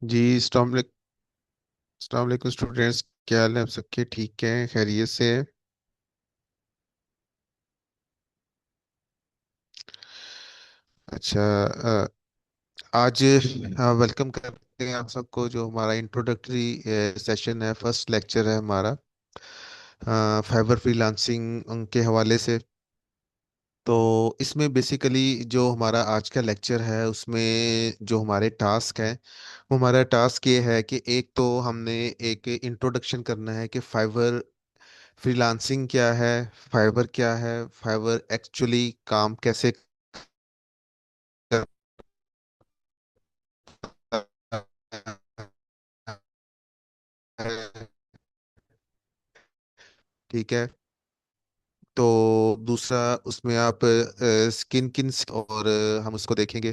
जी। अस्सलाम वालेकुम स्टूडेंट्स। क्या हाल है आप सबके? ठीक है, खैरियत से है? अच्छा। आज वेलकम करते हैं आप सबको। जो हमारा इंट्रोडक्टरी सेशन है, फर्स्ट लेक्चर है हमारा फाइबर फ्रीलांसिंग के हवाले से। तो इसमें बेसिकली जो हमारा आज का लेक्चर है उसमें जो हमारे टास्क हैं, वो हमारा टास्क ये है कि एक तो हमने एक इंट्रोडक्शन करना है कि फाइबर फ्रीलांसिंग क्या है, फाइबर क्या है, फाइबर एक्चुअली काम कैसे करता है। ठीक है। तो दूसरा, उसमें आप स्किन किन और हम उसको देखेंगे,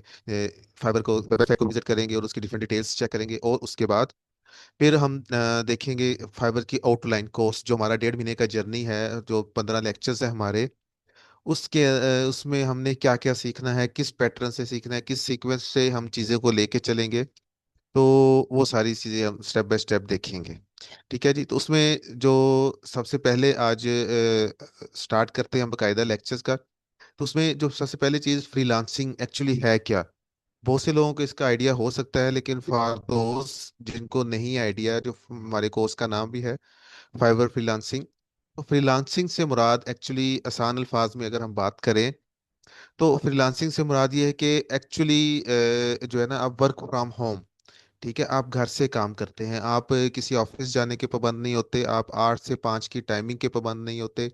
फाइबर को वेबसाइट को विजिट करेंगे और उसकी डिफरेंट डिटेल्स चेक करेंगे। और उसके बाद फिर हम देखेंगे फाइबर की आउटलाइन कोर्स, जो हमारा 1.5 महीने का जर्नी है, जो 15 लेक्चर्स है हमारे। उसमें हमने क्या क्या सीखना है, किस पैटर्न से सीखना है, किस सीक्वेंस से हम चीज़ें को लेके चलेंगे। तो वो सारी चीज़ें हम स्टेप बाय स्टेप देखेंगे। ठीक है जी। तो उसमें जो सबसे पहले आज स्टार्ट करते हैं हम बकायदा लेक्चर्स का। तो उसमें जो सबसे पहली चीज़, फ्रीलांसिंग एक्चुअली है क्या। बहुत से लोगों को इसका आइडिया हो सकता है, लेकिन फॉर दोस जिनको नहीं आइडिया, जो हमारे कोर्स का नाम भी है फाइबर फ्रीलांसिंग। तो फ्रीलांसिंग से मुराद एक्चुअली आसान अल्फाज में अगर हम बात करें, तो फ्रीलांसिंग से मुराद ये है कि एक्चुअली जो है ना, आप वर्क फ्रॉम होम, ठीक है, आप घर से काम करते हैं। आप किसी ऑफिस जाने के पाबंद नहीं होते, आप 8 से 5 की टाइमिंग के पाबंद नहीं होते,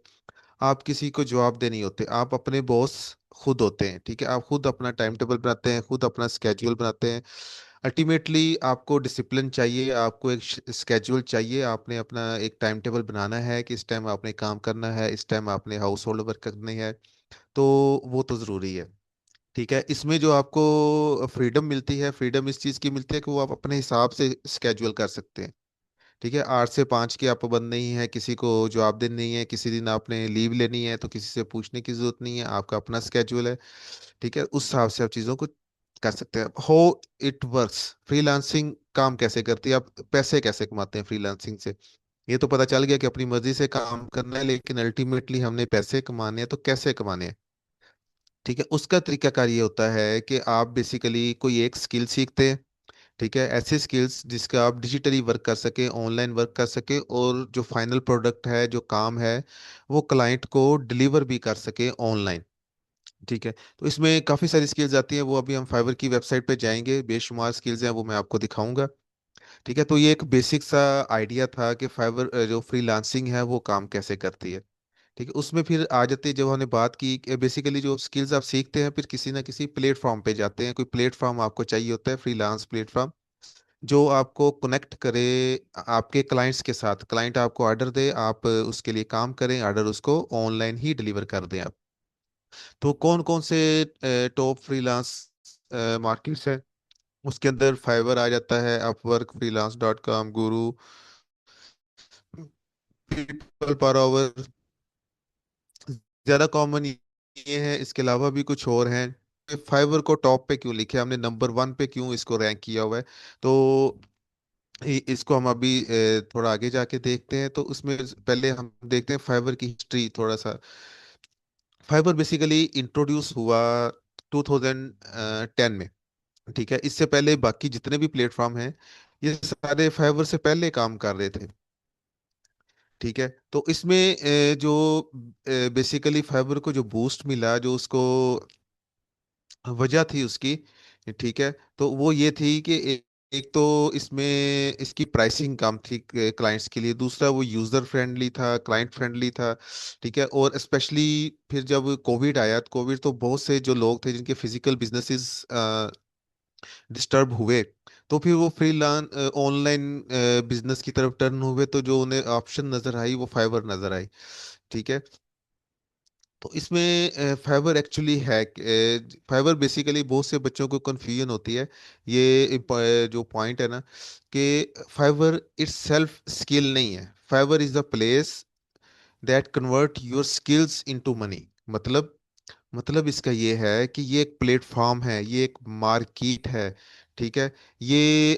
आप किसी को जवाब दे नहीं होते, आप अपने बॉस खुद होते हैं। ठीक है, आप खुद अपना टाइम टेबल बनाते हैं, खुद अपना स्केड्यूल बनाते हैं। अल्टीमेटली आपको डिसिप्लिन चाहिए, आपको एक स्केड्यूल चाहिए। आपने अपना एक टाइम टेबल बनाना है कि इस टाइम आपने काम करना है, इस टाइम आपने हाउस होल्ड वर्क करनी है। तो वो तो ज़रूरी है। ठीक है। इसमें जो आपको फ्रीडम मिलती है, फ्रीडम इस चीज़ की मिलती है कि वो आप अपने हिसाब से स्केड्यूल कर सकते हैं। ठीक है, 8 से 5 की आप पाबंद नहीं है, किसी को जवाब देना नहीं है, किसी दिन आपने लीव लेनी है तो किसी से पूछने की जरूरत नहीं है, आपका अपना स्केड्यूल है। ठीक है, उस हिसाब से आप चीज़ों को कर सकते हैं। हाउ इट वर्क्स, फ्रीलांसिंग काम कैसे करती है, आप पैसे कैसे कमाते हैं फ्रीलांसिंग से। ये तो पता चल गया कि अपनी मर्जी से काम करना है, लेकिन अल्टीमेटली हमने पैसे कमाने हैं, तो कैसे कमाने हैं। ठीक है, उसका तरीकाकार ये होता है कि आप बेसिकली कोई एक स्किल सीखते हैं। ठीक है, ऐसे स्किल्स जिसका आप डिजिटली वर्क कर सके, ऑनलाइन वर्क कर सके, और जो फाइनल प्रोडक्ट है, जो काम है, वो क्लाइंट को डिलीवर भी कर सके ऑनलाइन। ठीक है। तो इसमें काफ़ी सारी स्किल्स आती हैं, वो अभी हम फाइवर की वेबसाइट पे जाएंगे, बेशुमार स्किल्स हैं, वो मैं आपको दिखाऊंगा। ठीक है। तो ये एक बेसिक सा आइडिया था कि फाइवर जो फ्रीलांसिंग है वो काम कैसे करती है। ठीक है, उसमें फिर आ जाते हैं, जब हमने बात की कि बेसिकली जो स्किल्स आप सीखते हैं, फिर किसी ना किसी प्लेटफॉर्म पे जाते हैं। कोई प्लेटफॉर्म आपको चाहिए होता है, फ्रीलांस प्लेटफॉर्म, जो आपको कनेक्ट करे आपके क्लाइंट्स के साथ। क्लाइंट आपको ऑर्डर दे, आप उसके लिए काम करें, ऑर्डर उसको ऑनलाइन ही डिलीवर कर दें आप। तो कौन कौन से टॉप फ्रीलांस मार्केट्स है, उसके अंदर फाइवर आ जाता है, अपवर्क, freelance.com, गुरु, पीपल पर आवर। ज्यादा कॉमन ये है, इसके अलावा भी कुछ और हैं। फाइवर को टॉप पे क्यों लिखे हमने, नंबर 1 पे क्यों इसको रैंक किया हुआ है? तो इसको हम अभी थोड़ा आगे जाके देखते हैं। तो उसमें पहले हम देखते हैं फाइबर की हिस्ट्री थोड़ा सा। फाइबर बेसिकली इंट्रोड्यूस हुआ 2010 में। ठीक है, इससे पहले बाकी जितने भी प्लेटफॉर्म हैं, ये सारे फाइबर से पहले काम कर रहे थे। ठीक है। तो इसमें जो बेसिकली फाइबर को जो बूस्ट मिला, जो उसको वजह थी उसकी, ठीक है, तो वो ये थी कि एक तो इसमें इसकी प्राइसिंग कम थी क्लाइंट्स के लिए। दूसरा, वो यूजर फ्रेंडली था, क्लाइंट फ्रेंडली था। ठीक है, और स्पेशली फिर जब कोविड आया, तो कोविड तो बहुत से जो लोग थे जिनके फिजिकल बिजनेसेस डिस्टर्ब हुए, तो फिर वो फ्रीलांस ऑनलाइन बिजनेस की तरफ टर्न हुए, तो जो उन्हें ऑप्शन नजर आई वो फाइबर नजर आई। ठीक है। तो इसमें फाइबर एक्चुअली है, फाइबर बेसिकली बहुत से बच्चों को कंफ्यूजन होती है। ये जो पॉइंट है ना, कि फाइबर इट्स सेल्फ स्किल नहीं है। Fibre is the place that convert your skills into money. मतलब इसका ये है कि ये एक प्लेटफॉर्म है, ये एक मार्केट है। ठीक है। ये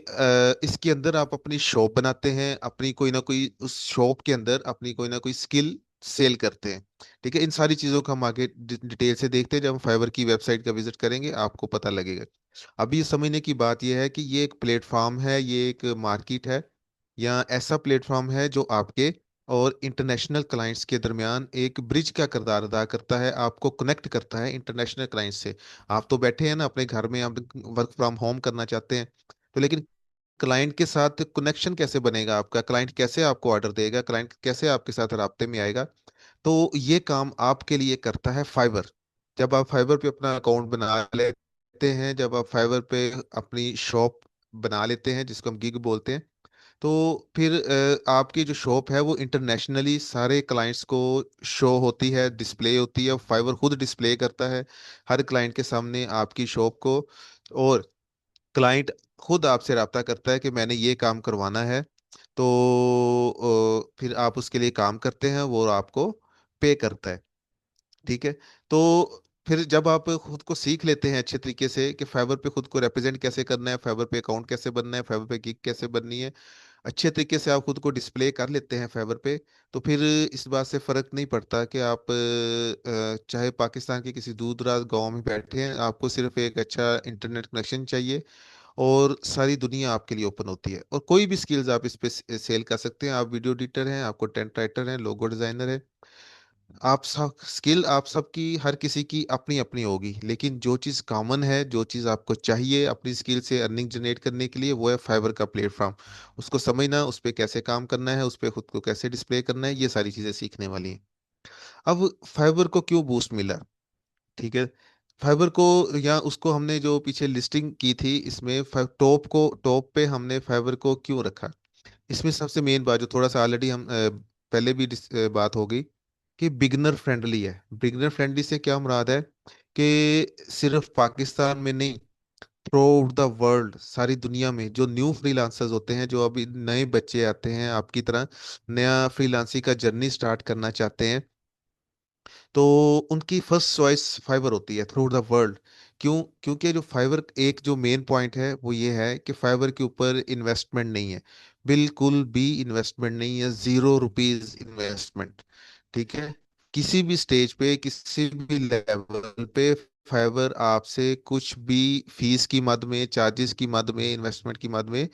इसके अंदर आप अपनी शॉप बनाते हैं, अपनी कोई ना कोई उस शॉप के अंदर अपनी कोई ना कोई स्किल सेल करते हैं। ठीक है, इन सारी चीजों को हम आगे डिटेल से देखते हैं, जब हम फाइवर की वेबसाइट का विजिट करेंगे आपको पता लगेगा। अभी ये समझने की बात यह है कि ये एक प्लेटफॉर्म है, ये एक मार्केट है, या ऐसा प्लेटफॉर्म है जो आपके और इंटरनेशनल क्लाइंट्स के दरमियान एक ब्रिज का किरदार अदा करता है, आपको कनेक्ट करता है इंटरनेशनल क्लाइंट्स से। आप तो बैठे हैं ना अपने घर में, आप वर्क फ्रॉम होम करना चाहते हैं, तो लेकिन क्लाइंट के साथ कनेक्शन कैसे बनेगा आपका, क्लाइंट कैसे आपको ऑर्डर देगा, क्लाइंट कैसे आपके साथ राब्ते में आएगा। तो ये काम आपके लिए करता है फाइवर। जब आप फाइवर पे अपना अकाउंट बना लेते हैं, जब आप फाइवर पे अपनी शॉप बना लेते हैं जिसको हम गिग बोलते हैं, तो फिर आपकी जो शॉप है वो इंटरनेशनली सारे क्लाइंट्स को शो होती है, डिस्प्ले होती है, फाइवर खुद डिस्प्ले करता है हर क्लाइंट के सामने आपकी शॉप को। और क्लाइंट खुद आपसे राब्ता करता है कि मैंने ये काम करवाना है, तो फिर आप उसके लिए काम करते हैं, वो आपको पे करता है। ठीक है। तो फिर जब आप खुद को सीख लेते हैं अच्छे तरीके से कि फाइवर पे खुद को रिप्रेजेंट कैसे करना है, फाइवर पे अकाउंट कैसे बनना है, फाइवर पे गिग कैसे बननी है, अच्छे तरीके से आप खुद को डिस्प्ले कर लेते हैं फाइवर पे, तो फिर इस बात से फर्क नहीं पड़ता कि आप चाहे पाकिस्तान के किसी दूर दराज गांव में बैठे हैं, आपको सिर्फ एक अच्छा इंटरनेट कनेक्शन चाहिए और सारी दुनिया आपके लिए ओपन होती है, और कोई भी स्किल्स आप इस पे सेल कर सकते हैं। आप वीडियो एडिटर हैं, आपको टेंट राइटर हैं, लोगो डिजाइनर है, आप सब स्किल आप सबकी हर किसी की अपनी अपनी होगी, लेकिन जो चीज़ कॉमन है, जो चीज़ आपको चाहिए अपनी स्किल से अर्निंग जनरेट करने के लिए, वो है फाइवर का प्लेटफॉर्म। उसको समझना, उस पर कैसे काम करना है, उस पर खुद को कैसे डिस्प्ले करना है, ये सारी चीज़ें सीखने वाली हैं। अब फाइवर को क्यों बूस्ट मिला? ठीक है। फाइबर को, या उसको हमने जो पीछे लिस्टिंग की थी इसमें टॉप पे हमने फाइबर को क्यों रखा? इसमें सबसे मेन बात जो थोड़ा सा ऑलरेडी हम पहले भी बात हो गई कि बिगनर फ्रेंडली है। बिगनर फ्रेंडली से क्या मुराद है कि सिर्फ पाकिस्तान में नहीं, थ्रू आउट द वर्ल्ड, सारी दुनिया में जो न्यू फ्रीलांसर्स होते हैं, जो अभी नए बच्चे आते हैं आपकी तरह, नया फ्रीलांसिंग का जर्नी स्टार्ट करना चाहते हैं, तो उनकी फर्स्ट चॉइस फाइबर होती है थ्रू द वर्ल्ड। क्यों? क्योंकि जो फाइबर एक जो मेन पॉइंट है वो ये है कि फाइबर के ऊपर इन्वेस्टमेंट नहीं है, बिल्कुल भी इन्वेस्टमेंट नहीं है, 0 रुपीज इन्वेस्टमेंट। ठीक है। किसी भी स्टेज पे, किसी भी लेवल पे फाइबर आपसे कुछ भी फीस की मद में, चार्जेस की मद में, इन्वेस्टमेंट की मद में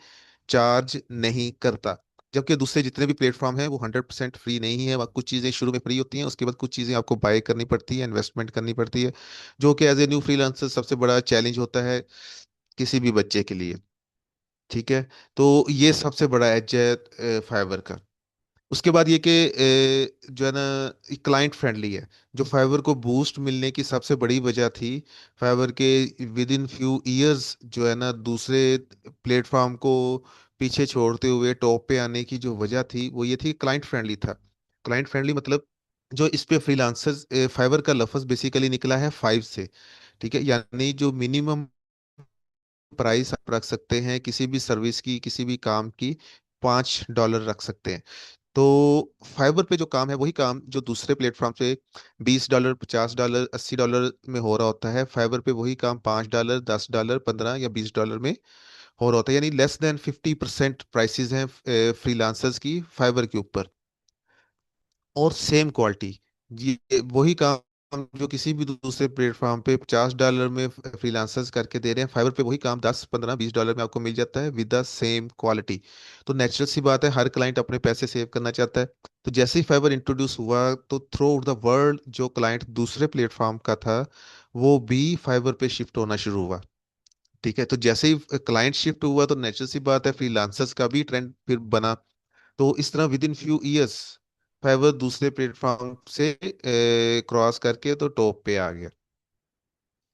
चार्ज नहीं करता। जबकि दूसरे जितने भी प्लेटफॉर्म हैं वो 100% फ्री नहीं है, वहाँ कुछ चीज़ें शुरू में फ्री होती हैं, उसके बाद कुछ चीज़ें आपको बाय करनी पड़ती है, इन्वेस्टमेंट करनी पड़ती है, जो कि एज ए न्यू फ्रीलांसर सबसे बड़ा चैलेंज होता है किसी भी बच्चे के लिए। ठीक है। तो ये सबसे बड़ा एज है फाइवर का। उसके बाद ये कि जो है ना, क्लाइंट फ्रेंडली है। जो फाइवर को बूस्ट मिलने की सबसे बड़ी वजह थी, फाइवर के विद इन फ्यू इयर्स जो है ना दूसरे प्लेटफॉर्म को पीछे छोड़ते हुए टॉप पे आने की जो वजह थी वो ये थी, क्लाइंट फ्रेंडली था। क्लाइंट फ्रेंडली मतलब जो इस पे फ्रीलांसर्स, फाइवर का लफ्ज बेसिकली निकला है फाइव से। ठीक है, यानी जो मिनिमम प्राइस आप रख सकते हैं किसी भी सर्विस की, किसी भी काम की, $5 रख सकते हैं। तो फाइबर पे जो काम है वही काम जो दूसरे प्लेटफॉर्म पे $20, $50, $80 में हो रहा होता है, फाइबर पे वही काम $5, $10, 15 या $20 में हो रहा होता है, यानी लेस देन 50% प्राइसेस हैं फ्रीलांसर्स की फाइबर के ऊपर, और सेम क्वालिटी। ये वही काम जो किसी भी दूसरे प्लेटफॉर्म पे $50 में फ्रीलांसर्स करके दे रहे हैं, फाइवर पे वही काम 10, 15, $20 में आपको मिल जाता है विद द सेम क्वालिटी। तो नेचुरल सी बात है, हर क्लाइंट अपने पैसे सेव करना चाहता है। तो जैसे ही फाइवर इंट्रोड्यूस हुआ तो थ्रू आउट द वर्ल्ड जो क्लाइंट दूसरे प्लेटफॉर्म का था वो भी फाइवर पे शिफ्ट होना शुरू हुआ। ठीक है। तो जैसे ही क्लाइंट शिफ्ट हुआ तो नेचुरल सी बात है फ्रीलांसर्स का भी ट्रेंड फिर बना। तो इस तरह within few years Fiverr दूसरे प्लेटफॉर्म से क्रॉस करके तो टॉप पे आ गया।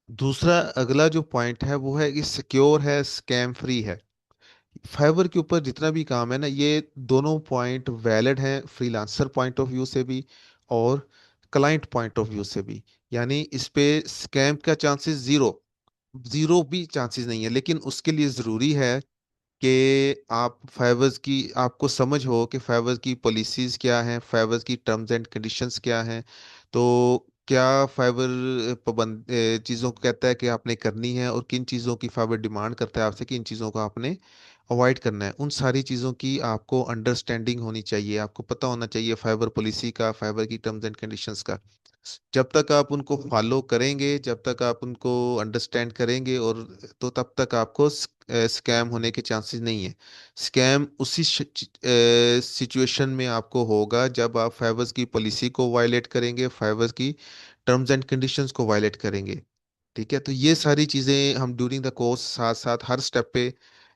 दूसरा अगला जो पॉइंट है वो है कि सिक्योर है, स्कैम फ्री है। फाइवर के ऊपर जितना भी काम है ना, ये दोनों पॉइंट वैलिड हैं फ्रीलांसर पॉइंट ऑफ व्यू से भी और क्लाइंट पॉइंट ऑफ व्यू से भी। यानी इस पे स्कैम का चांसेस जीरो, जीरो भी चांसेस नहीं है, लेकिन उसके लिए ज़रूरी है कि आप फाइवर्स की, आपको समझ हो कि फाइवर्स की पॉलिसीज क्या हैं, फाइवर्स की टर्म्स एंड कंडीशंस क्या हैं। तो क्या फाइबर पाबंद चीज़ों को कहता है कि आपने करनी है, और किन चीज़ों की फाइबर डिमांड करता है आपसे कि इन चीज़ों को आपने अवॉइड करना है। उन सारी चीज़ों की आपको अंडरस्टैंडिंग होनी चाहिए, आपको पता होना चाहिए फाइबर पॉलिसी का, फाइबर की टर्म्स एंड कंडीशंस का। जब तक आप उनको फॉलो करेंगे, जब तक आप उनको अंडरस्टैंड करेंगे, और तो तब तक आपको स्कैम होने के चांसेस नहीं है। स्कैम उसी सिचुएशन में आपको होगा जब आप फाइबर्स की पॉलिसी को वायलेट करेंगे, फाइबर्स की टर्म्स एंड कंडीशंस को वायलेट करेंगे। ठीक है, तो ये सारी चीज़ें हम ड्यूरिंग द कोर्स साथ साथ हर स्टेप पे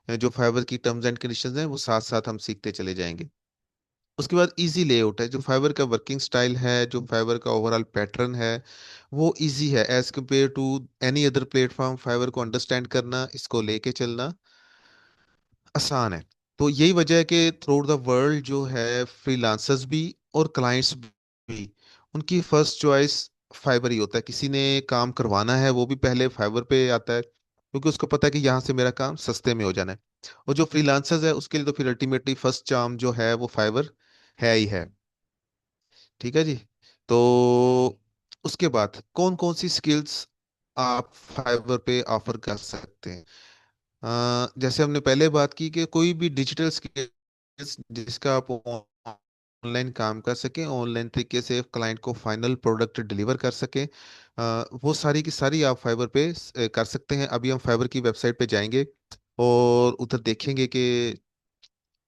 जो फाइबर की टर्म्स एंड कंडीशंस हैं वो साथ साथ हम सीखते चले जाएंगे। उसके बाद इजी लेआउट है, जो फाइबर का वर्किंग स्टाइल है, जो फाइबर का ओवरऑल पैटर्न है, वो इजी है as compare to any other platform. Fiverr को अंडरस्टैंड करना, इसको लेके चलना आसान है। तो यही वजह है कि थ्रू द वर्ल्ड जो है फ्रीलांसर्स भी और क्लाइंट्स भी, उनकी फर्स्ट चॉइस फाइबर ही होता है। किसी ने काम करवाना है वो भी पहले फाइबर पे आता है, क्योंकि उसको पता है कि यहाँ से मेरा काम सस्ते में हो जाना है। और जो फ्रीलांसर्स है उसके लिए तो फिर अल्टीमेटली फर्स्ट चार्म जो है वो फाइबर है ही है। ठीक है जी। तो उसके बाद कौन कौन सी स्किल्स आप फाइवर पे ऑफर कर सकते हैं? जैसे हमने पहले बात की कि कोई भी डिजिटल स्किल्स जिसका आप ऑनलाइन काम कर सकें, ऑनलाइन तरीके से क्लाइंट को फाइनल प्रोडक्ट डिलीवर कर सकें, वो सारी की सारी आप फाइबर पे कर सकते हैं। अभी हम फाइबर की वेबसाइट पे जाएंगे और उधर देखेंगे कि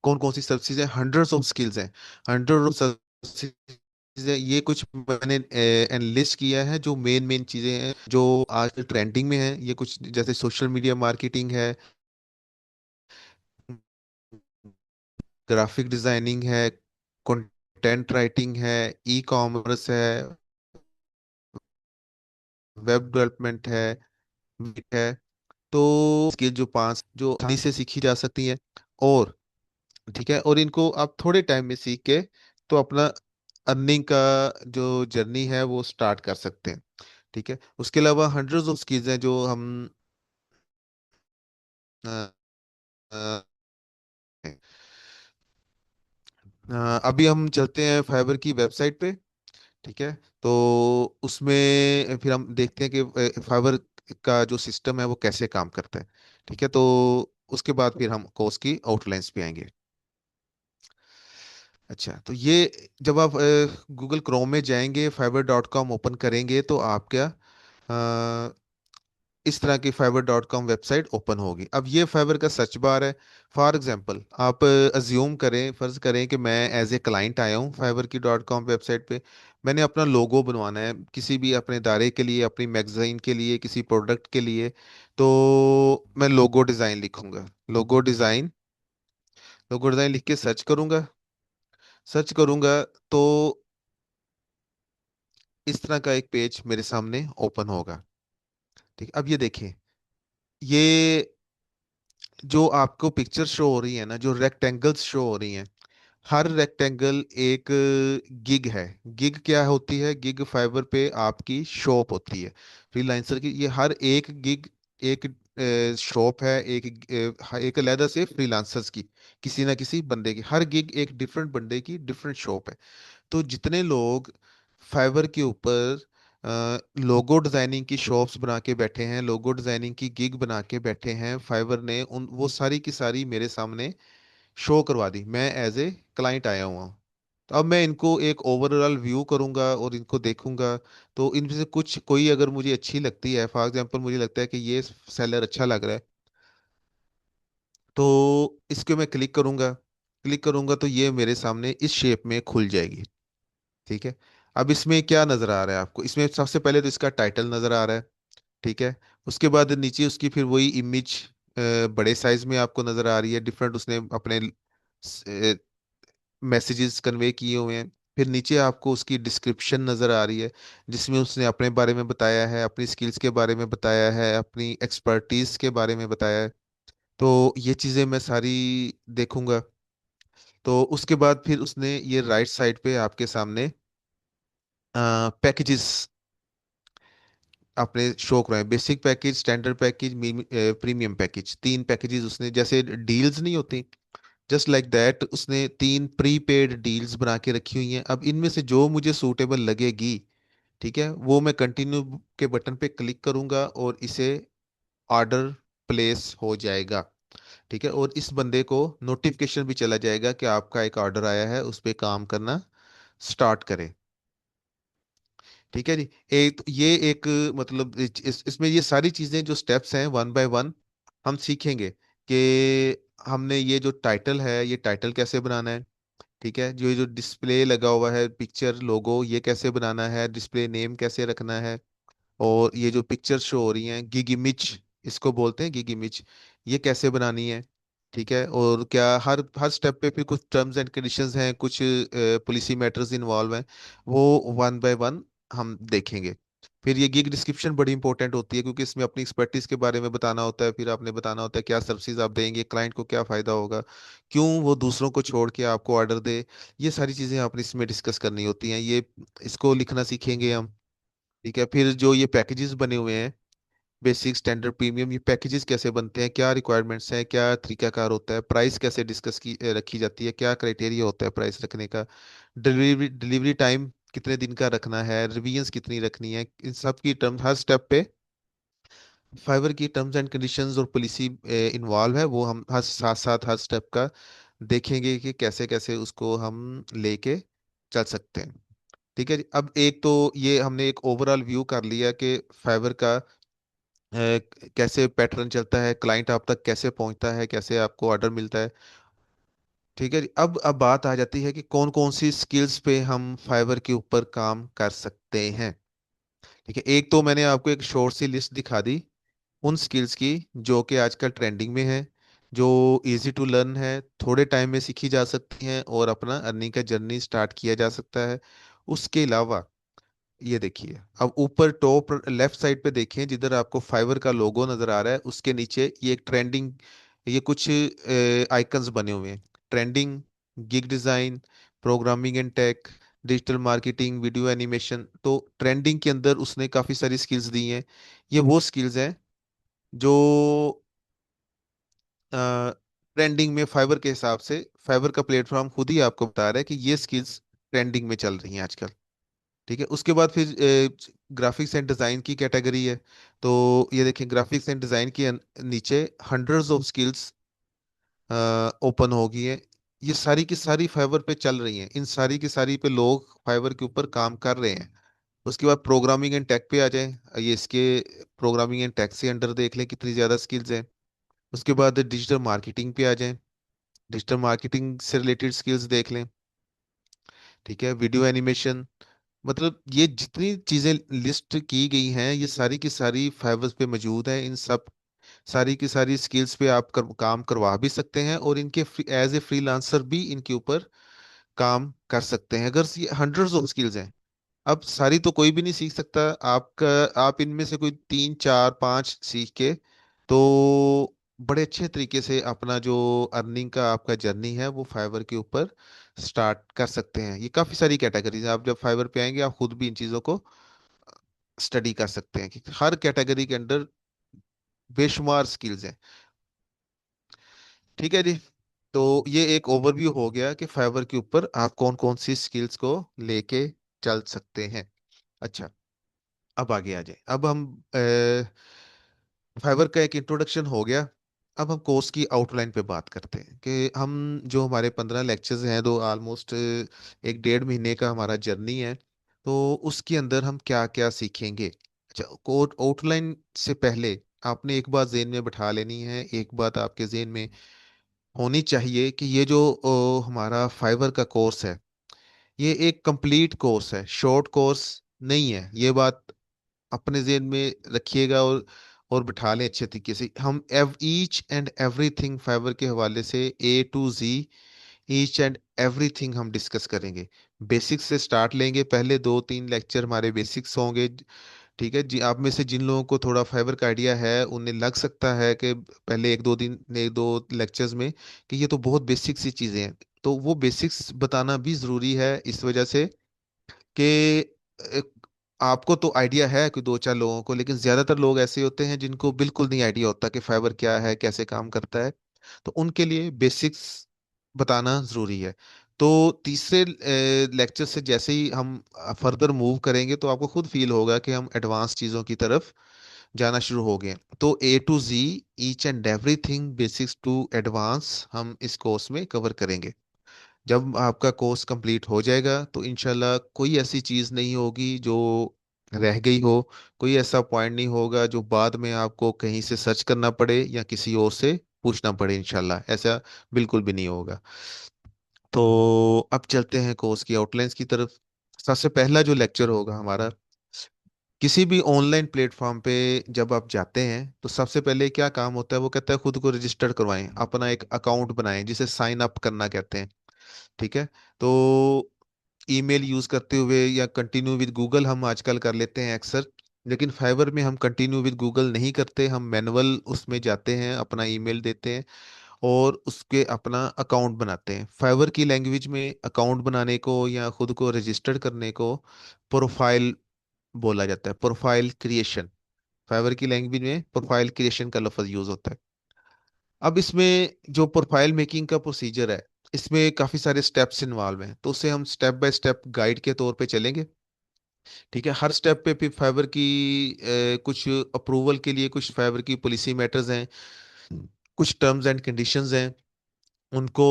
कौन कौन सी सब चीज़ें, हंड्रेड्स ऑफ स्किल्स हैं, हंड्रेड ऑफ चीजें। ये कुछ मैंने एनालिस्ट किया है जो मेन मेन चीजें हैं जो आज ट्रेंडिंग में है। ये कुछ जैसे सोशल मीडिया मार्केटिंग है, ग्राफिक डिजाइनिंग है, कंटेंट राइटिंग है, ई कॉमर्स है, वेब डेवलपमेंट है। तो स्किल जो पांच जो आसानी से सीखी जा सकती हैं, और ठीक है, और इनको आप थोड़े टाइम में सीख के तो अपना अर्निंग का जो जर्नी है वो स्टार्ट कर सकते हैं। ठीक है, उसके अलावा हंड्रेड्स ऑफ स्किल्स हैं जो हम अ, अ, अभी हम चलते हैं फाइबर की वेबसाइट पे। ठीक है, तो उसमें फिर हम देखते हैं कि फाइबर का जो सिस्टम है वो कैसे काम करता है। ठीक है, तो उसके बाद फिर हम कोर्स की आउटलाइंस पे आएंगे। अच्छा, तो ये जब आप गूगल क्रोम में जाएंगे, fiber.com ओपन करेंगे, तो आप क्या इस तरह की fiber.com वेबसाइट ओपन होगी। अब ये फाइबर का सर्च बार है। फॉर एग्जांपल आप अज्यूम करें, फर्ज करें कि मैं एज ए क्लाइंट आया हूँ फाइबर की .com वेबसाइट पे। मैंने अपना लोगो बनवाना है किसी भी अपने इदारे के लिए, अपनी मैगजीन के लिए, किसी प्रोडक्ट के लिए। तो मैं लोगो डिज़ाइन लिख के सर्च करूंगा। तो इस तरह का एक पेज मेरे सामने ओपन होगा। ठीक, अब ये देखिए, ये जो आपको पिक्चर शो हो रही है ना, जो रेक्टेंगल्स शो हो रही हैं, हर रेक्टेंगल एक गिग है। गिग क्या होती है? गिग फाइबर पे आपकी शॉप होती है फ्रीलांसर की। ये हर एक गिग एक शॉप है, एक अलहदा से फ्रीलांसर्स की, किसी ना किसी बंदे की। हर गिग एक डिफरेंट बंदे की डिफरेंट शॉप है। तो जितने लोग फाइवर के ऊपर लोगो डिजाइनिंग की शॉप्स बना के बैठे हैं, लोगो डिजाइनिंग की गिग बना के बैठे हैं, फाइवर ने उन वो सारी की सारी मेरे सामने शो करवा दी। मैं एज ए क्लाइंट आया हुआ हूँ। तो अब मैं इनको एक ओवरऑल व्यू करूंगा और इनको देखूंगा। तो इनमें से कुछ कोई अगर मुझे अच्छी लगती है, फॉर एग्जांपल मुझे लगता है कि ये सेलर अच्छा लग रहा है, तो इसको मैं क्लिक करूंगा तो ये मेरे सामने इस शेप में खुल जाएगी। ठीक है, अब इसमें क्या नजर आ रहा है आपको? इसमें सबसे पहले तो इसका टाइटल नजर आ रहा है। ठीक है, उसके बाद नीचे उसकी फिर वही इमेज बड़े साइज में आपको नजर आ रही है, डिफरेंट उसने अपने मैसेजेस कन्वे किए हुए हैं। फिर नीचे आपको उसकी डिस्क्रिप्शन नजर आ रही है, जिसमें उसने अपने बारे में बताया है, अपनी स्किल्स के बारे में बताया है, अपनी एक्सपर्टीज के बारे में बताया है। तो ये चीज़ें मैं सारी देखूंगा। तो उसके बाद फिर उसने ये राइट साइड पे आपके सामने पैकेजेस आपने शो कराए, basic package, standard package, premium package. तीन पैकेजेस उसने, जैसे डील्स नहीं होती, जस्ट लाइक दैट उसने तीन प्री पेड डील्स बना के रखी हुई हैं। अब इनमें से जो मुझे सूटेबल लगेगी ठीक है, वो मैं कंटिन्यू के बटन पे क्लिक करूंगा और इसे ऑर्डर प्लेस हो जाएगा। ठीक है, और इस बंदे को नोटिफिकेशन भी चला जाएगा कि आपका एक ऑर्डर आया है, उस पे काम करना स्टार्ट करें। ठीक है जी। ये एक मतलब इसमें ये सारी चीजें जो स्टेप्स हैं वन बाय वन हम सीखेंगे कि हमने ये जो टाइटल है ये टाइटल कैसे बनाना है। ठीक है, जो ये जो डिस्प्ले लगा हुआ है पिक्चर लोगो ये कैसे बनाना है, डिस्प्ले नेम कैसे रखना है, और ये जो पिक्चर शो हो रही हैं गिग इमेज, इसको बोलते हैं गिग इमेज, ये कैसे बनानी है। ठीक है, और क्या हर हर स्टेप पे फिर कुछ टर्म्स एंड कंडीशंस हैं, कुछ पॉलिसी मैटर्स इन्वॉल्व हैं, वो वन बाय वन हम देखेंगे। फिर ये गिग डिस्क्रिप्शन बड़ी इंपॉर्टेंट होती है क्योंकि इसमें अपनी एक्सपर्टीज के बारे में बताना होता है, फिर आपने बताना होता है क्या सर्विसेज आप देंगे, क्लाइंट को क्या फायदा होगा, क्यों वो दूसरों को छोड़ के आपको ऑर्डर दे। ये सारी चीजें आपने इसमें डिस्कस करनी होती हैं, ये इसको लिखना सीखेंगे हम। ठीक है, फिर जो ये पैकेजेस बने हुए हैं बेसिक स्टैंडर्ड प्रीमियम, ये पैकेजेस कैसे बनते हैं, क्या रिक्वायरमेंट्स हैं, क्या तरीकाकार होता है, प्राइस कैसे डिस्कस की रखी जाती है, क्या क्राइटेरिया होता है प्राइस रखने का, डिलीवरी डिलीवरी टाइम कितने दिन का रखना है, रिवीजन्स कितनी रखनी है, इन सब की टर्म्स हर स्टेप पे फाइवर की टर्म्स एंड कंडीशंस और पॉलिसी इन्वॉल्व है, वो हम हर साथ साथ हर स्टेप का देखेंगे कि कैसे कैसे उसको हम लेके चल सकते हैं। ठीक है जी। अब एक तो ये हमने एक ओवरऑल व्यू कर लिया कि फाइवर का कैसे पैटर्न चलता है, क्लाइंट आप तक कैसे पहुंचता है, कैसे आपको ऑर्डर मिलता है। ठीक है जी। अब बात आ जाती है कि कौन कौन सी स्किल्स पे हम फाइवर के ऊपर काम कर सकते हैं। ठीक है, एक तो मैंने आपको एक शॉर्ट सी लिस्ट दिखा दी उन स्किल्स की जो कि आजकल ट्रेंडिंग में है, जो इजी टू लर्न है, थोड़े टाइम में सीखी जा सकती हैं और अपना अर्निंग का जर्नी स्टार्ट किया जा सकता है। उसके अलावा ये देखिए, अब ऊपर टॉप लेफ्ट साइड पे देखें जिधर आपको फाइवर का लोगो नजर आ रहा है, उसके नीचे ये एक ट्रेंडिंग, ये कुछ आइकन्स बने हुए हैं। Trending, gig design, programming and tech, digital marketing, video animation. तो ट्रेंडिंग के अंदर उसने काफी सारी स्किल्स दी हैं। ये वो स्किल्स हैं जो ट्रेंडिंग में फाइवर के हिसाब से फाइवर का प्लेटफॉर्म खुद ही आपको बता रहा है कि ये स्किल्स ट्रेंडिंग में चल रही हैं आजकल। ठीक है, उसके बाद फिर ग्राफिक्स एंड डिज़ाइन की कैटेगरी है। तो ये देखें, ग्राफिक्स एंड डिज़ाइन के नीचे हंड्रेड्स ऑफ स्किल्स ओपन हो गई है। ये सारी की सारी फाइवर पे चल रही हैं, इन सारी की सारी पे लोग फाइवर के ऊपर काम कर रहे हैं। उसके बाद प्रोग्रामिंग एंड टेक पे आ जाएं, ये इसके प्रोग्रामिंग एंड टेक से अंडर देख लें कितनी ज़्यादा स्किल्स हैं। उसके बाद डिजिटल मार्केटिंग पे आ जाएं, डिजिटल मार्केटिंग से रिलेटेड स्किल्स देख लें। ठीक है, वीडियो एनिमेशन, मतलब ये जितनी चीजें लिस्ट की गई हैं ये सारी की सारी फाइवर्स पे मौजूद है। इन सब सारी की सारी स्किल्स पे आप काम करवा भी सकते हैं और इनके एज ए फ्रीलांसर भी इनके ऊपर काम कर सकते हैं। अगर ये हंड्रेड्स ऑफ स्किल्स हैं, अब सारी तो कोई भी नहीं सीख सकता। आपका आप इनमें से कोई तीन चार पांच सीख के तो बड़े अच्छे तरीके से अपना जो अर्निंग का आपका जर्नी है वो फाइवर के ऊपर स्टार्ट कर सकते हैं। ये काफी सारी कैटेगरीज हैं, आप जब फाइवर पे आएंगे आप खुद भी इन चीजों को स्टडी कर सकते हैं कि हर कैटेगरी के अंदर बेशुमार स्किल्स हैं। ठीक है जी। तो ये एक ओवरव्यू हो गया कि फाइवर के ऊपर आप कौन कौन सी स्किल्स को लेके चल सकते हैं। अच्छा, अब आगे आ जाए। अब हम फाइवर का एक इंट्रोडक्शन हो गया। अब हम कोर्स की आउटलाइन पे बात करते हैं कि हम जो हमारे 15 लेक्चर्स हैं, दो ऑलमोस्ट एक डेढ़ महीने का हमारा जर्नी है, तो उसके अंदर हम क्या क्या सीखेंगे। अच्छा, कोड आउटलाइन से पहले आपने एक बात जेहन में बैठा लेनी है, एक बात आपके जेहन में होनी चाहिए कि ये जो हमारा फाइवर का कोर्स है ये एक कंप्लीट कोर्स है, शॉर्ट कोर्स नहीं है। ये बात अपने जेहन में रखिएगा और बिठा लें अच्छे तरीके से। हम ईच एंड एवरीथिंग फाइबर के हवाले से A to Z each and everything हम डिस्कस करेंगे। बेसिक्स से स्टार्ट लेंगे, पहले 2-3 लेक्चर हमारे बेसिक्स होंगे। ठीक है जी। आप में से जिन लोगों को थोड़ा फाइबर का आइडिया है उन्हें लग सकता है कि पहले एक दो लेक्चर्स में कि ये तो बहुत बेसिक सी चीजें हैं, तो वो बेसिक्स बताना भी जरूरी है इस वजह से कि अ, आपको तो आइडिया है कि दो चार लोगों को, लेकिन ज्यादातर लोग ऐसे होते हैं जिनको बिल्कुल नहीं आइडिया होता कि फाइबर क्या है, कैसे काम करता है। तो उनके लिए बेसिक्स बताना जरूरी है। तो तीसरे लेक्चर से जैसे ही हम फर्दर मूव करेंगे तो आपको खुद फील होगा कि हम एडवांस चीज़ों की तरफ जाना शुरू हो गए हैं। तो A to Z, each and everything basics to advance, हम इस कोर्स में कवर करेंगे। जब आपका कोर्स कंप्लीट हो जाएगा तो इंशाल्लाह कोई ऐसी चीज़ नहीं होगी जो रह गई हो, कोई ऐसा पॉइंट नहीं होगा जो बाद में आपको कहीं से सर्च करना पड़े या किसी और से पूछना पड़े। इंशाल्लाह ऐसा बिल्कुल भी नहीं होगा। तो अब चलते हैं कोर्स की आउटलाइंस की तरफ। सबसे पहला जो लेक्चर होगा हमारा, किसी भी ऑनलाइन प्लेटफॉर्म पे जब आप जाते हैं तो सबसे पहले क्या काम होता है, वो कहता है खुद को रजिस्टर करवाएं, अपना एक अकाउंट बनाएं, जिसे साइन अप करना कहते हैं। ठीक है। तो ईमेल यूज करते हुए या कंटिन्यू विद गूगल हम आजकल कर लेते हैं अक्सर, लेकिन फाइवर में हम कंटिन्यू विद गूगल नहीं करते, हम मैनुअल उसमें जाते हैं, अपना ईमेल देते हैं और उसके अपना अकाउंट बनाते हैं। फाइवर की लैंग्वेज में अकाउंट बनाने को या खुद को रजिस्टर करने को प्रोफाइल बोला जाता है, प्रोफाइल क्रिएशन। फाइवर की लैंग्वेज में प्रोफाइल क्रिएशन का लफ्ज यूज होता है। अब इसमें जो प्रोफाइल मेकिंग का प्रोसीजर है, इसमें काफी सारे स्टेप्स इन्वॉल्व हैं, तो उसे हम स्टेप बाय स्टेप गाइड के तौर पे चलेंगे। ठीक है। हर स्टेप पे फिर फाइवर की कुछ अप्रूवल के लिए कुछ फाइवर की पॉलिसी मैटर्स हैं, कुछ टर्म्स एंड कंडीशंस हैं, उनको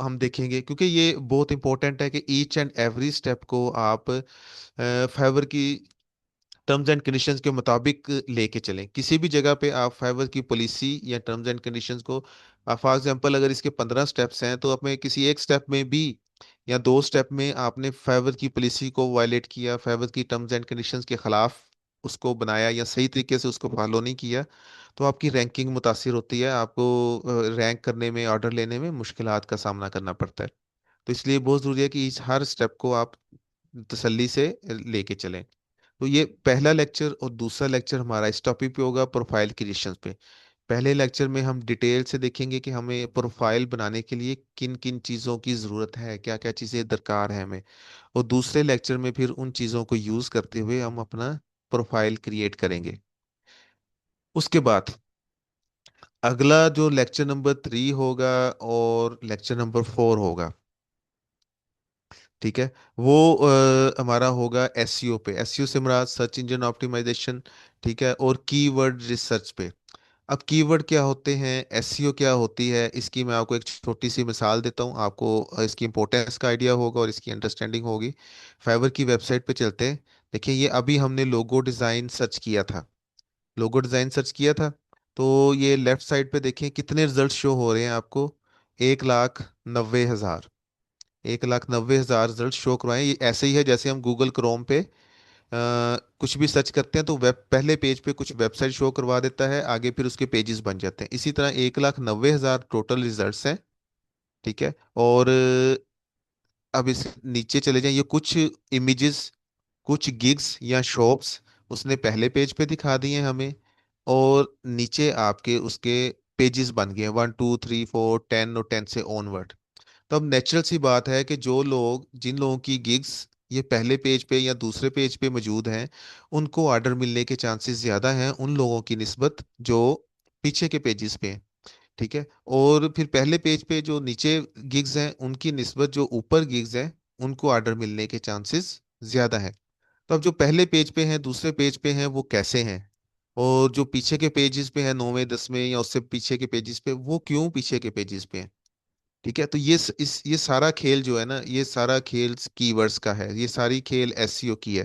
हम देखेंगे, क्योंकि ये बहुत इंपॉर्टेंट है कि ईच एंड एवरी स्टेप को आप फाइवर की टर्म्स एंड कंडीशंस के मुताबिक लेके चलें। किसी भी जगह पे आप फाइवर की पॉलिसी या टर्म्स एंड कंडीशंस को, फॉर एग्जांपल अगर इसके 15 स्टेप्स हैं तो अपने किसी एक स्टेप में भी या दो स्टेप में आपने फाइवर की पॉलिसी को वायलेट किया, फाइवर की टर्म्स एंड कंडीशंस के खिलाफ उसको बनाया या सही तरीके से उसको फॉलो नहीं किया, तो आपकी रैंकिंग मुतासिर होती है, आपको रैंक करने में, ऑर्डर लेने में मुश्किलात का सामना करना पड़ता है। तो इसलिए बहुत जरूरी है कि इस हर स्टेप को आप तसल्ली से लेके चलें। तो ये पहला लेक्चर और दूसरा लेक्चर हमारा इस टॉपिक पे होगा, प्रोफाइल क्रिएशन पे। पहले लेक्चर में हम डिटेल से देखेंगे कि हमें प्रोफाइल बनाने के लिए किन किन चीज़ों की ज़रूरत है, क्या क्या चीज़ें दरकार है हमें। और दूसरे लेक्चर में फिर उन चीज़ों को यूज़ करते हुए हम अपना प्रोफाइल क्रिएट करेंगे। उसके बाद अगला जो लेक्चर नंबर 3 होगा और लेक्चर नंबर 4 होगा, ठीक है, वो हमारा होगा एसईओ पे। एसईओ से हमारा सर्च इंजन ऑप्टिमाइजेशन। ठीक है। और कीवर्ड रिसर्च पे। अब कीवर्ड क्या होते हैं, एसईओ क्या होती है, इसकी मैं आपको एक छोटी सी मिसाल देता हूँ, आपको इसकी इंपॉर्टेंस का आइडिया होगा और इसकी अंडरस्टैंडिंग होगी। फाइवर की वेबसाइट पे चलते हैं। देखिए, ये अभी हमने लोगो डिज़ाइन सर्च किया था, लोगो डिज़ाइन सर्च किया था। तो ये लेफ्ट साइड पे देखें कितने रिजल्ट शो हो रहे हैं आपको। 1,90,000, 1,90,000 रिजल्ट शो करवाएं। ये ऐसे ही है जैसे हम गूगल क्रोम पे कुछ भी सर्च करते हैं तो वेब पहले पेज पे कुछ वेबसाइट शो करवा देता है, आगे फिर उसके पेजेस बन जाते हैं। इसी तरह 1,90,000 टोटल रिजल्ट्स हैं। ठीक है। और अब इस नीचे चले जाएं, ये कुछ इमेजेस, कुछ गिग्स या शॉप्स उसने पहले पेज पे दिखा दिए हैं हमें, और नीचे आपके उसके पेजेस बन गए हैं 1, 2, 3, 4, 10 और 10 से ऑनवर्ड। तो अब नेचुरल सी बात है कि जो लोग, जिन लोगों की गिग्स ये पहले पेज पे या दूसरे पेज पे मौजूद हैं, उनको ऑर्डर मिलने के चांसेस ज़्यादा हैं उन लोगों की निस्बत जो पीछे के पेजेस पे हैं। ठीक है। और फिर पहले पेज पे जो नीचे गिग्स हैं उनकी निस्बत जो ऊपर गिग्स हैं, उनको ऑर्डर मिलने के चांसेस ज़्यादा हैं। तो अब जो पहले पेज पे हैं, दूसरे पेज पे हैं, वो कैसे हैं, और जो पीछे के पेजेस पे हैं, 9वें 10वें या उससे पीछे के पेजेस पे, वो क्यों पीछे के पेजेस पे हैं। ठीक है। तो ये सारा खेल जो है ना, ये सारा खेल कीवर्ड्स का है, ये सारी खेल एसईओ की है।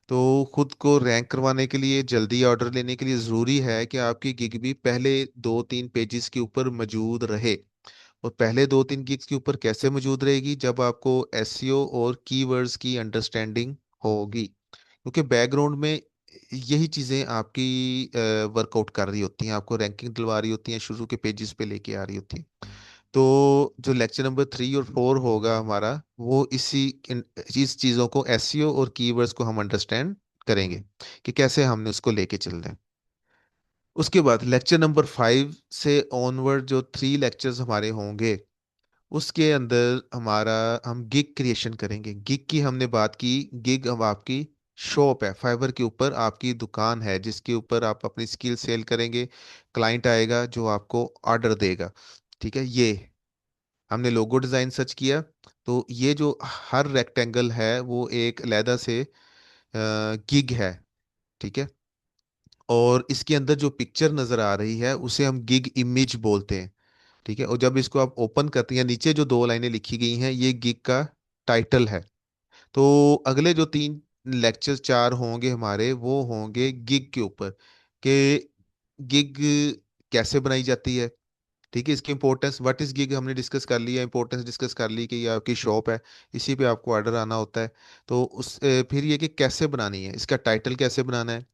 तो खुद को रैंक करवाने के लिए, जल्दी ऑर्डर लेने के लिए जरूरी है कि आपकी गिग भी पहले 2-3 पेजेस के ऊपर मौजूद रहे। और पहले 2-3 गिग्स के ऊपर कैसे मौजूद रहेगी, जब आपको एसईओ और कीवर्ड्स की अंडरस्टैंडिंग होगी, क्योंकि बैकग्राउंड में यही चीजें आपकी वर्कआउट कर रही होती हैं, आपको रैंकिंग दिलवा रही होती हैं, शुरू के पेजेस पे लेके आ रही होती हैं। तो जो लेक्चर नंबर 3 और 4 होगा हमारा, वो इस चीज़ों को, एसईओ और कीवर्ड्स को हम अंडरस्टैंड करेंगे कि कैसे हमने उसको लेके चलना है। उसके बाद लेक्चर नंबर 5 से ऑनवर्ड जो 3 लेक्चर्स हमारे होंगे, उसके अंदर हमारा हम गिग क्रिएशन करेंगे। गिग की हमने बात की। गिग अब आपकी शॉप है, फाइवर के ऊपर आपकी दुकान है जिसके ऊपर आप अपनी स्किल सेल करेंगे, क्लाइंट आएगा जो आपको ऑर्डर देगा। ठीक है। ये हमने लोगो डिज़ाइन सर्च किया, तो ये जो हर रेक्टेंगल है वो एक अलहदा से गिग है। ठीक है। और इसके अंदर जो पिक्चर नज़र आ रही है उसे हम गिग इमेज बोलते हैं। ठीक है। और जब इसको आप ओपन करते हैं, नीचे जो दो लाइनें लिखी गई हैं ये गिग का टाइटल है। तो अगले जो तीन लेक्चर चार होंगे हमारे, वो होंगे गिग के ऊपर, कि गिग कैसे बनाई जाती है। ठीक है। इसकी इंपॉर्टेंस, व्हाट इज गिग हमने डिस्कस कर लिया, इंपॉर्टेंस डिस्कस कर ली कि ये आपकी शॉप है, इसी पे आपको ऑर्डर आना होता है। तो फिर ये कि कैसे बनानी है, इसका टाइटल कैसे बनाना है,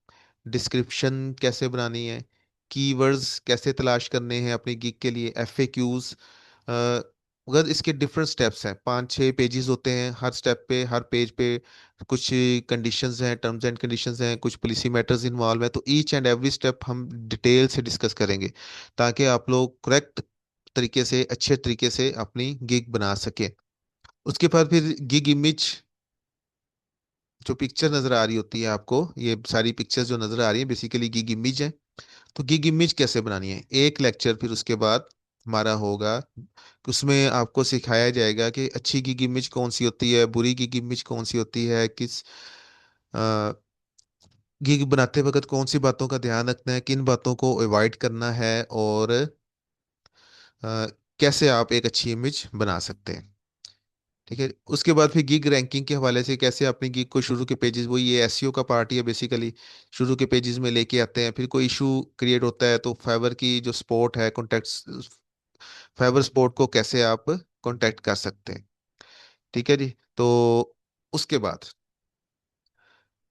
डिस्क्रिप्शन कैसे बनानी है, कीवर्ड्स कैसे तलाश करने हैं अपनी गिग के लिए, एफएक्यूज। अगर इसके डिफरेंट स्टेप्स हैं, पांच छह पेजेस होते हैं, हर स्टेप पे हर पेज पे कुछ कंडीशंस हैं, टर्म्स एंड कंडीशंस हैं, कुछ पॉलिसी मैटर्स इन्वॉल्व है, तो ईच एंड एवरी स्टेप हम डिटेल से डिस्कस करेंगे ताकि आप लोग करेक्ट तरीके से, अच्छे तरीके से अपनी गिग बना सके। उसके बाद फिर गिग इमेज, जो पिक्चर नजर आ रही होती है आपको, ये सारी पिक्चर्स जो नजर आ रही है बेसिकली गिग इमेज है। तो गिग इमेज कैसे बनानी है, एक लेक्चर फिर उसके बाद हमारा होगा, उसमें आपको सिखाया जाएगा कि अच्छी गिग इमेज कौन सी होती है, बुरी गिग इमेज कौन सी होती है, किस गिग बनाते वक्त कौन सी बातों का ध्यान रखना है, किन बातों को अवॉइड करना है, और कैसे आप एक अच्छी इमेज बना सकते हैं। ठीक है। उसके बाद फिर गिग रैंकिंग के हवाले से कैसे अपनी गिग को शुरू के पेजेस, वो ये एसईओ का पार्ट ही है बेसिकली, शुरू के पेजेस में लेके आते हैं। फिर कोई इशू क्रिएट होता है तो फाइवर की जो सपोर्ट है, कॉन्टेक्ट, फाइबर सपोर्ट को कैसे आप कांटेक्ट कर सकते हैं। ठीक है जी। तो उसके बाद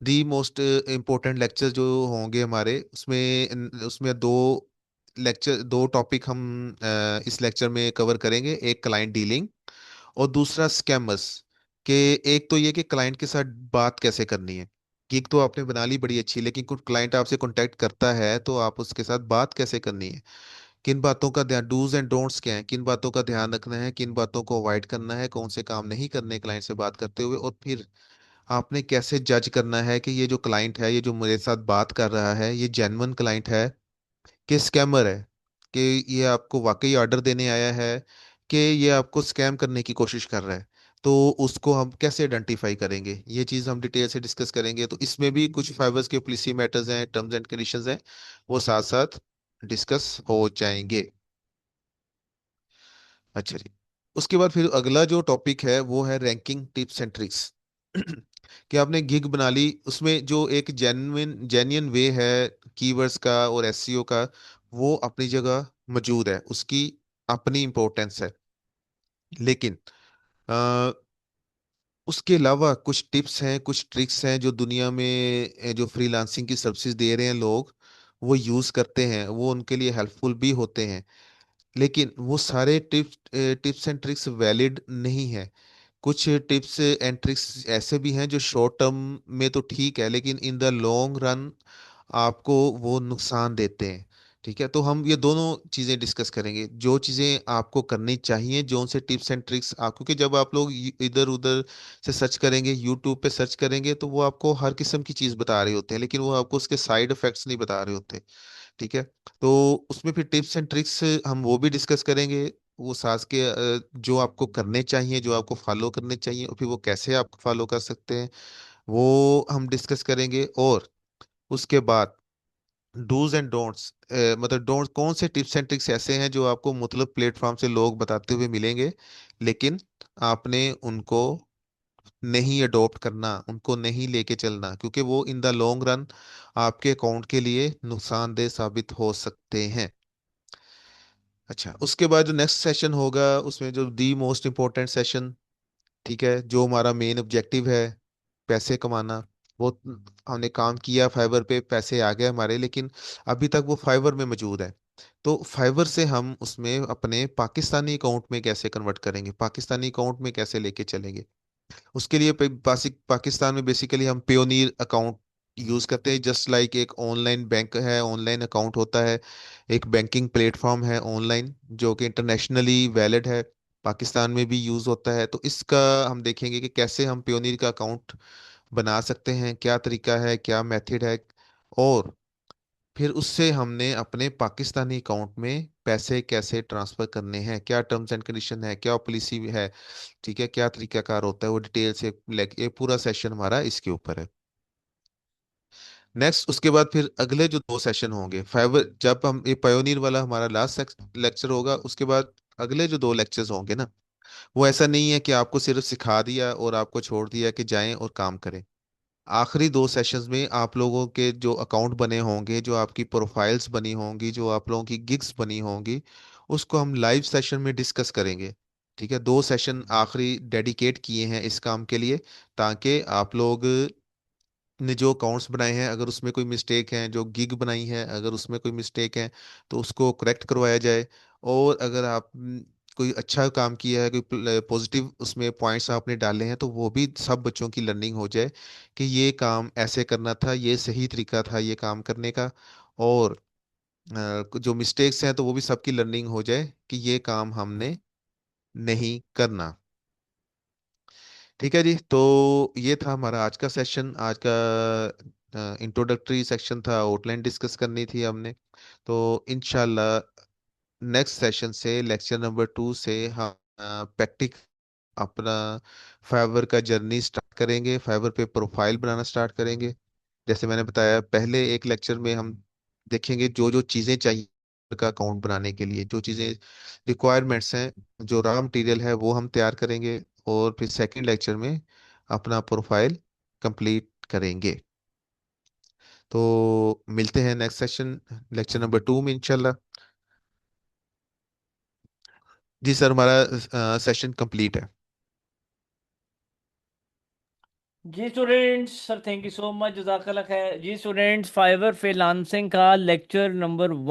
दी मोस्ट इम्पोर्टेंट लेक्चर जो होंगे हमारे, उसमें उसमें दो टॉपिक हम इस लेक्चर में कवर करेंगे, एक क्लाइंट डीलिंग और दूसरा स्कैमर्स। के एक तो ये कि क्लाइंट के साथ बात कैसे करनी है, गिग तो आपने बना ली बड़ी अच्छी, लेकिन कुछ क्लाइंट आपसे कांटेक्ट करता है तो आप उसके साथ बात कैसे करनी है, किन बातों का ध्यान, डूज एंड डोंट्स क्या है, किन बातों का ध्यान रखना है, किन बातों को अवॉइड करना है, कौन से काम नहीं करने क्लाइंट से बात करते हुए, और फिर आपने कैसे जज करना है कि ये जो क्लाइंट है, ये जो मेरे साथ बात कर रहा है, ये जेन्युइन क्लाइंट है कि स्कैमर है, कि ये आपको वाकई ऑर्डर देने आया है, कि ये आपको स्कैम करने की कोशिश कर रहा है। तो उसको हम कैसे आइडेंटिफाई करेंगे, ये चीज़ हम डिटेल से डिस्कस करेंगे। तो इसमें भी कुछ फाइबर्स के पॉलिसी मैटर्स हैं, टर्म्स एंड कंडीशंस हैं, वो साथ साथ डिस्कस हो जाएंगे। अच्छा जी। उसके बाद फिर अगला जो टॉपिक है वो है रैंकिंग टिप्स एंड ट्रिक्स। कि आपने गिग बना ली, उसमें जो एक जेन्युइन वे है कीवर्ड्स का और एसईओ का, वो अपनी जगह मौजूद है, उसकी अपनी इंपॉर्टेंस है। लेकिन अ, उसके अलावा कुछ टिप्स हैं, कुछ ट्रिक्स हैं जो दुनिया में जो फ्रीलांसिंग की सर्विसेज दे रहे हैं लोग, वो यूज़ करते हैं, वो उनके लिए हेल्पफुल भी होते हैं। लेकिन वो सारे टिप्स एंड ट्रिक्स वैलिड नहीं है। कुछ टिप्स एंड ट्रिक्स ऐसे भी हैं जो शॉर्ट टर्म में तो ठीक है, लेकिन इन द लॉन्ग रन आपको वो नुकसान देते हैं। ठीक है। तो हम ये दोनों चीज़ें डिस्कस करेंगे, जो चीज़ें आपको करनी चाहिए, जो उनसे टिप्स एंड ट्रिक्स आप, क्योंकि जब आप लोग इधर उधर से सर्च करेंगे, यूट्यूब पे सर्च करेंगे, तो वो आपको हर किस्म की चीज़ बता रहे होते हैं, लेकिन वो आपको उसके साइड इफेक्ट्स नहीं बता रहे होते। ठीक है। तो उसमें फिर टिप्स एंड ट्रिक्स हम वो भी डिस्कस करेंगे, वो सास के जो आपको करने चाहिए, जो आपको फॉलो करने चाहिए, और फिर वो कैसे आप फॉलो कर सकते हैं, वो हम डिस्कस करेंगे। और उसके बाद डूज एंड डोंट्स, मतलब डोंट्स, कौन से टिप्स एंड ट्रिक्स ऐसे हैं जो आपको मतलब प्लेटफॉर्म से लोग बताते हुए मिलेंगे, लेकिन आपने उनको नहीं अडॉप्ट करना, उनको नहीं लेके चलना, क्योंकि वो इन द लॉन्ग रन आपके अकाउंट के लिए नुकसानदेह साबित हो सकते हैं। अच्छा। उसके बाद जो नेक्स्ट सेशन होगा, उसमें जो दी मोस्ट इम्पोर्टेंट सेशन, ठीक है, जो हमारा मेन ऑब्जेक्टिव है, पैसे कमाना। वो हमने काम किया, फाइवर पे पैसे आ गए हमारे, लेकिन अभी तक वो फाइवर में मौजूद है। तो फाइवर से हम उसमें अपने पाकिस्तानी अकाउंट में कैसे कन्वर्ट करेंगे, पाकिस्तानी अकाउंट में कैसे लेके चलेंगे। उसके लिए पाकिस्तान में बेसिकली हम पेयोनीर अकाउंट यूज करते हैं, जस्ट लाइक एक ऑनलाइन बैंक है, ऑनलाइन अकाउंट होता है, एक बैंकिंग प्लेटफॉर्म है ऑनलाइन, जो कि इंटरनेशनली वैलिड है, पाकिस्तान में भी यूज होता है। तो इसका हम देखेंगे कि कैसे हम पेयोनीर का अकाउंट बना सकते हैं, क्या तरीका है, क्या मेथड है, और फिर उससे हमने अपने पाकिस्तानी अकाउंट में पैसे कैसे ट्रांसफर करने हैं, क्या टर्म्स एंड कंडीशन है, क्या पॉलिसी है, ठीक है, क्या तरीकाकार होता है, वो डिटेल से ये पूरा सेशन हमारा इसके ऊपर है। नेक्स्ट उसके बाद फिर अगले जो 2 सेशन होंगे फाइवर, जब हम ये पायोनियर वाला हमारा लास्ट लेक्चर होगा, उसके बाद अगले जो 2 लेक्चर्स होंगे ना, वो ऐसा नहीं है कि आपको सिर्फ सिखा दिया और आपको छोड़ दिया कि जाएं और काम करें। आखिरी 2 सेशंस में आप लोगों के जो अकाउंट बने होंगे, जो आपकी प्रोफाइल्स बनी होंगी, जो आप लोगों की गिग्स बनी होंगी, उसको हम लाइव सेशन में डिस्कस करेंगे। ठीक है, 2 सेशन आखिरी डेडिकेट किए हैं इस काम के लिए, ताकि आप लोग ने जो अकाउंट्स बनाए हैं अगर उसमें कोई मिस्टेक है, जो गिग बनाई है अगर उसमें कोई मिस्टेक है, तो उसको करेक्ट करवाया जाए। और अगर आप कोई अच्छा काम किया है, कोई पॉजिटिव उसमें पॉइंट्स आपने डाले हैं, तो वो भी सब बच्चों की लर्निंग हो जाए कि ये काम ऐसे करना था, ये सही तरीका था ये काम करने का। और जो मिस्टेक्स हैं तो वो भी सबकी लर्निंग हो जाए कि ये काम हमने नहीं करना। ठीक है जी, तो ये था हमारा आज का सेशन, आज का इंट्रोडक्टरी सेक्शन था, आउटलाइन डिस्कस करनी थी हमने। तो इंशाल्लाह नेक्स्ट सेशन से, लेक्चर नंबर 2 से हम प्रैक्टिक अपना फाइवर का जर्नी स्टार्ट करेंगे, फाइवर पे प्रोफाइल बनाना स्टार्ट करेंगे। जैसे मैंने बताया पहले एक लेक्चर में हम देखेंगे जो जो चीज़ें चाहिए का अकाउंट बनाने के लिए, जो चीज़ें रिक्वायरमेंट्स हैं, जो रॉ मटेरियल है वो हम तैयार करेंगे। और फिर सेकंड लेक्चर में अपना प्रोफाइल कंप्लीट करेंगे। तो मिलते हैं नेक्स्ट सेशन, लेक्चर नंबर 2 में इंशाल्लाह। जी सर, हमारा सेशन कंप्लीट है। जी students, sir thank you so much, जज़ाकल्लाह खैर। जी स्टूडेंट्स, फाइवर फ्रीलांसिंग का लेक्चर नंबर 1